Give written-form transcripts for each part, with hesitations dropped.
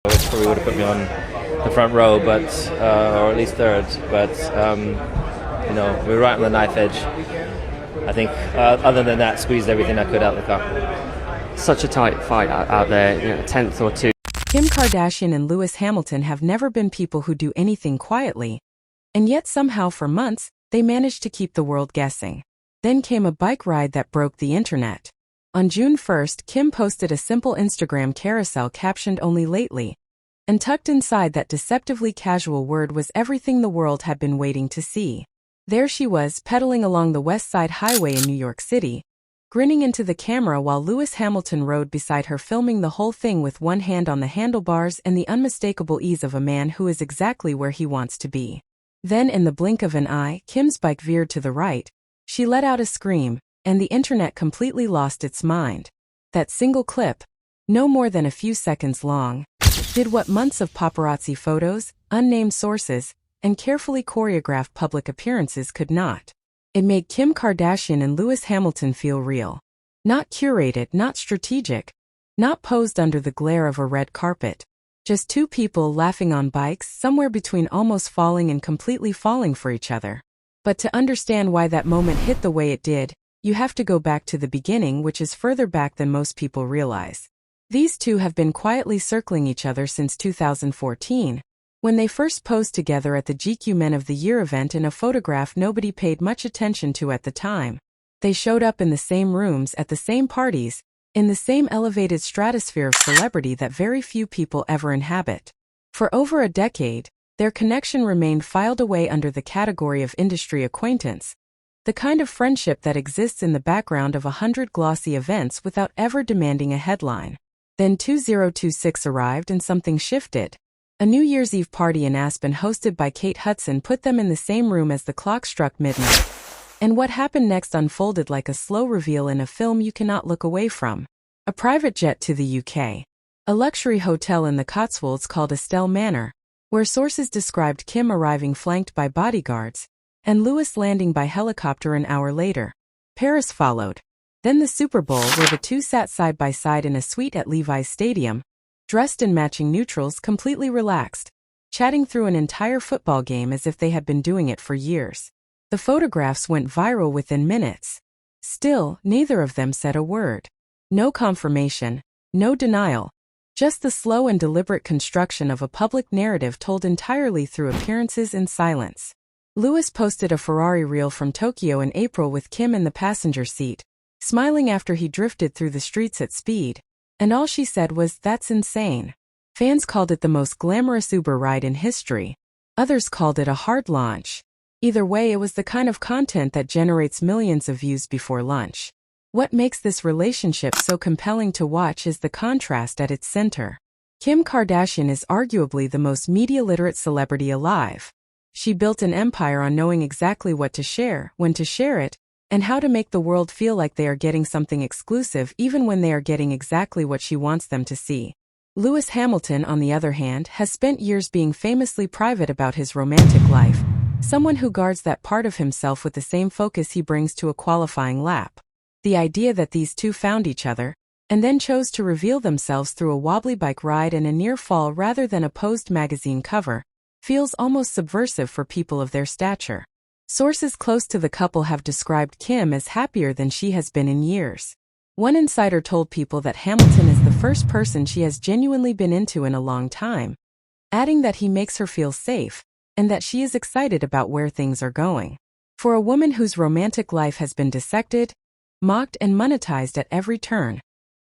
which probably would have put me on the front row, but or at least third. But we were right on the knife edge. I think, other than that, squeezed everything I could out of the car. Such a tight fight out there, a tenth or two. Kim Kardashian and Lewis Hamilton have never been people who do anything quietly, and yet somehow for months, they managed to keep the world guessing. Then came a bike ride that broke the internet. On June 1st, Kim posted a simple Instagram carousel captioned "Only lately," and tucked inside that deceptively casual word was everything the world had been waiting to see. There she was, pedaling along the West Side Highway in New York City, grinning into the camera while Lewis Hamilton rode beside her, filming the whole thing with one hand on the handlebars and the unmistakable ease of a man who is exactly where he wants to be. Then, in the blink of an eye, Kim's bike veered to the right. She let out a scream, and the internet completely lost its mind. That single clip, no more than a few seconds long, did what months of paparazzi photos, unnamed sources, and carefully choreographed public appearances could not. It made Kim Kardashian and Lewis Hamilton feel real. Not curated, not strategic, not posed under the glare of a red carpet. Just two people laughing on bikes, somewhere between almost falling and completely falling for each other. But to understand why that moment hit the way it did, you have to go back to the beginning, which is further back than most people realize. These two have been quietly circling each other since 2014, when they first posed together at the GQ Men of the Year event in a photograph nobody paid much attention to at the time. They showed up in the same rooms, at the same parties, in the same elevated stratosphere of celebrity that very few people ever inhabit. For over a decade, their connection remained filed away under the category of industry acquaintance, the kind of friendship that exists in the background of 100 glossy events without ever demanding a headline. Then 2026 arrived and something shifted. A New Year's Eve party in Aspen hosted by Kate Hudson put them in the same room as the clock struck midnight. And what happened next unfolded like a slow reveal in a film you cannot look away from. A private jet to the UK. A luxury hotel in the Cotswolds called Estelle Manor, where sources described Kim arriving flanked by bodyguards, and Lewis landing by helicopter an hour later. Paris followed. Then the Super Bowl, where the two sat side by side in a suite at Levi's Stadium, dressed in matching neutrals, completely relaxed, chatting through an entire football game as if they had been doing it for years. The photographs went viral within minutes. Still, neither of them said a word. No confirmation, no denial, just the slow and deliberate construction of a public narrative told entirely through appearances and silence. Lewis posted a Ferrari reel from Tokyo in April with Kim in the passenger seat, smiling after he drifted through the streets at speed. And all she said was, "That's insane." Fans called it the most glamorous Uber ride in history. Others called it a hard launch. Either way, it was the kind of content that generates millions of views before lunch. What makes this relationship so compelling to watch is the contrast at its center. Kim Kardashian is arguably the most media-literate celebrity alive. She built an empire on knowing exactly what to share, when to share it, and how to make the world feel like they are getting something exclusive even when they are getting exactly what she wants them to see. Lewis Hamilton, on the other hand, has spent years being famously private about his romantic life, someone who guards that part of himself with the same focus he brings to a qualifying lap. The idea that these two found each other, and then chose to reveal themselves through a wobbly bike ride and a near fall rather than a posed magazine cover, feels almost subversive for people of their stature. Sources close to the couple have described Kim as happier than she has been in years. One insider told People that Hamilton is the first person she has genuinely been into in a long time, adding that he makes her feel safe, and that she is excited about where things are going. For a woman whose romantic life has been dissected, mocked and monetized at every turn,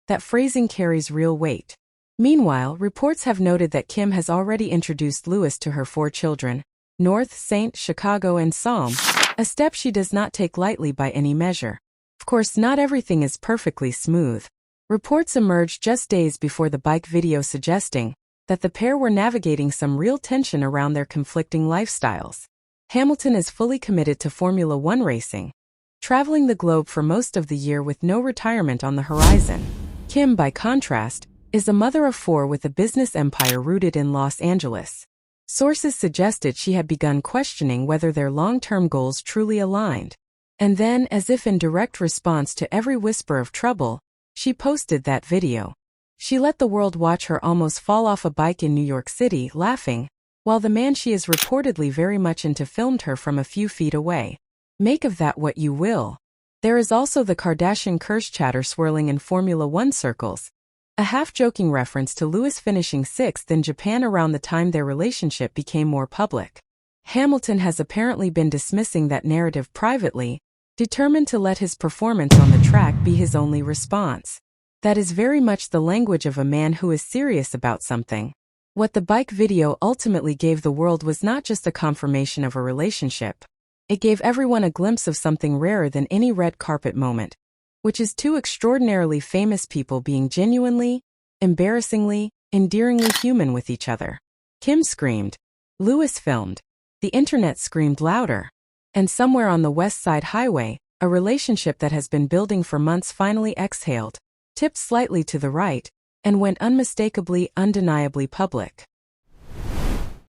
that phrasing carries real weight. Meanwhile, reports have noted that Kim has already introduced Lewis to her 4 children, North, Saint, Chicago and Psalm, a step she does not take lightly by any measure. Of course, not everything is perfectly smooth. Reports emerged just days before the bike video suggesting that the pair were navigating some real tension around their conflicting lifestyles. Hamilton is fully committed to Formula One racing, traveling the globe for most of the year with no retirement on the horizon. Kim, by contrast, is a mother of 4 with a business empire rooted in Los Angeles. Sources suggested she had begun questioning whether their long-term goals truly aligned. And then, as if in direct response to every whisper of trouble, she posted that video. She let the world watch her almost fall off a bike in New York City, laughing, while the man she is reportedly very much into filmed her from a few feet away. Make of that what you will. There is also the Kardashian curse chatter swirling in Formula One circles, a half-joking reference to Lewis finishing sixth in Japan around the time their relationship became more public. Hamilton has apparently been dismissing that narrative privately, determined to let his performance on the track be his only response. That is very much the language of a man who is serious about something. What the bike video ultimately gave the world was not just a confirmation of a relationship. It gave everyone a glimpse of something rarer than any red carpet moment, which is two extraordinarily famous people being genuinely, embarrassingly, endearingly human with each other. Kim screamed. Lewis filmed. The internet screamed louder. And somewhere on the West Side Highway, a relationship that has been building for months finally exhaled, tipped slightly to the right, and went unmistakably, undeniably public.